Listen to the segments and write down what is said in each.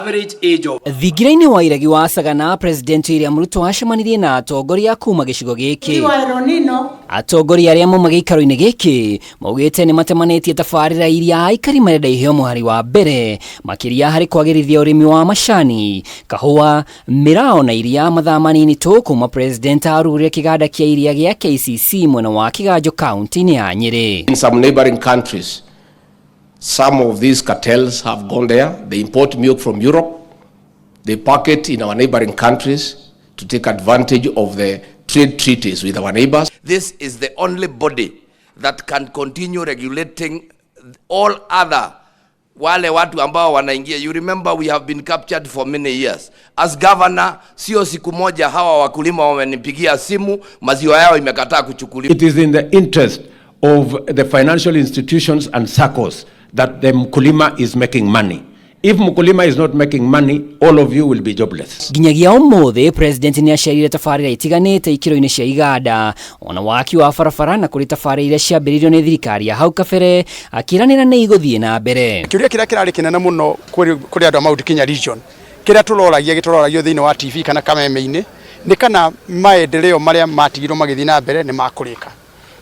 Average age of Thigiraini wa iragi wa Sagana President William Ruto acemanirie na atongoria kuuma gicigo giki. Atongoria aria mauma giikaro-ini giki maugite ni matemanĩtie tabarĩra iria aikari marenda iheo mũhari wa mbere makiria hari kwagĩrithia ũrĩmi wa macani, kahũa, mĩrao na iria mathaa manini tu kuma President arugire kiganda kia iria gia KCC mwena wa Kiganjo kaunti-ini ya Nyeri. In some neighboring countries, some of these cartels have gone there. They import milk from Europe. They pack it in our neighboring countries to take advantage of the trade treaties with our neighbors. This is the only body that can continue regulating all other wale watu ambao wanaingia. You remember we have been captured for many years. As governor, sio siku moja hawa wakulima wamenipigia simu maziwa yao imekataa kuchukuliwa. It is in the interest of the financial institutions and SACCOs that the mkulima is making money. If mkulima is not making money, all of you will be jobless. Ginyagia umuthi President ni acerire tabarĩra itiganĩte ikiro-ini cia iganda ona waki wa barabara na kũrĩ tabarĩra iria ciambĩrĩirio nĩ thirikari ya hau kabere akiranĩra nĩ igũthiĩ na mbere. Kĩũria kĩrĩa kĩrarĩ kĩnene mũno kũrĩ andũ a MT.KENYA region kĩrĩa tũroragio thĩinĩ wa TV kana kameme-inĩ nĩ kana maendeleo marĩa matigirwo magĩthiĩ na mbere nĩ makũrĩka.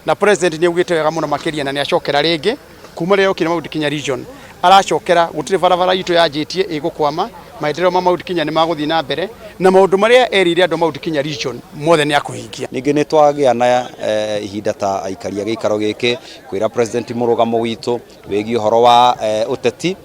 Na President nĩ augĩte wega mũno makĩria na nĩ acokera rĩngĩ kuma rĩrĩa okire MT.KENYA region aracokera gũtirĩ barabara itũ yanjĩtie ĩgũkwama maendeleo ma MT.KENYA nĩ magũthiĩ na mbere na maũndũ marĩa erire andũ MT.KENYA region mothe nĩ akũhingia. Ningĩ nĩ twagĩa na ihinda ta aikaria gĩikaro gĩkĩ kwĩra President mũrũgamo witũ wĩgiĩ ũhoro wa ũteti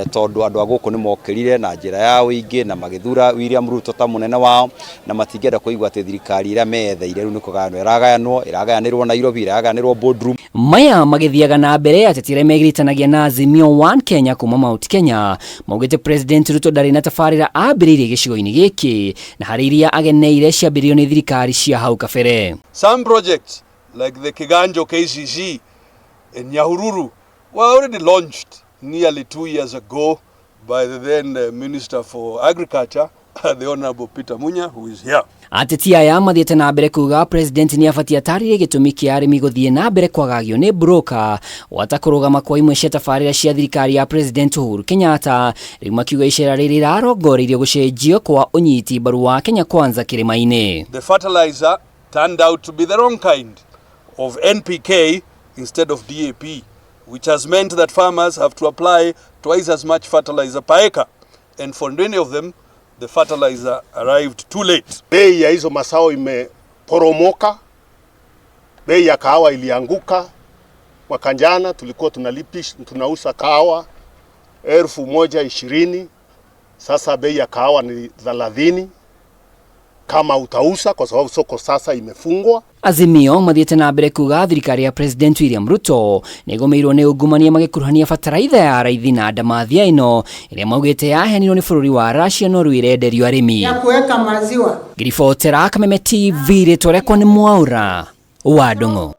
tondũ andũ a gũkũ nĩ mokĩrire na njĩra ya ũingĩ na magĩthura William Ruto ta mũnene wao na matingĩenda kũigua atĩ thirikari ĩrĩa metheire rĩu nĩ kũgayanwo ĩragayanĩrwo Nairobi ĩragayanĩrwo boardroom. Maya magĩthiaga na mbere ateti arĩa megiritanagia na Azimio Kenya kuma MT.KENYA maugĩte President Ruto ndarĩ na tabarĩra ambĩrĩirie gĩcigo-inĩ gĩkĩ na harĩ iria ageneire ciambĩrĩirio nĩ thirikari cia hau kabere. Some projects like the Kiganjo KCC in Nyahururu were already launched nearly 2 years ago by the then Minister for Agriculture, the Honorable Peter Munya, who is here. Ateti aya mathiĩte na mbere kuuga President nĩ abatie atarĩrie gĩtũmi kĩa arĩmi gũthiĩ na mbere kwagagio nĩ broker wata kũrũgama kwa imwe cia tabarĩra cia thirikari ya President Uhuru Kenyatta rĩu makiuga icera rĩrĩ rĩrarongoreirio gũcenjio kwa ũnyiti mbaru wa Kenya Kwanza kirima-ini. The fertilizer turned out to be the wrong kind of NPK instead of DAP, which has meant that farmers have to apply twice as much fertilizer per acre, and for many of them the fertilizer arrived too late. Bei ya hizo mazao imeporomoka, bei ya kahawa ilianguka. Mwaka jana tulikuwa tunauza kahawa 1,020, sasa bei ya kahawa ni 30 kama utauza kwa sababu soko sasa imefungwa. Azimio mathiĩte na mbere kuuga thirikari ya President William Ruto nĩ ĩgũmĩirwo nĩ ungumania magĩkuruhania bataraitha ya raithi na ndamathia ĩno ĩrĩa maugĩte yaheanirwo nĩ bũrũri wa Russia no rĩu ĩrenderio arĩmi. Ya kuweka maziwa. Ngiribotera Kameme TV rĩtwa rĩakwa nĩ Mwaura wa Ndung'u.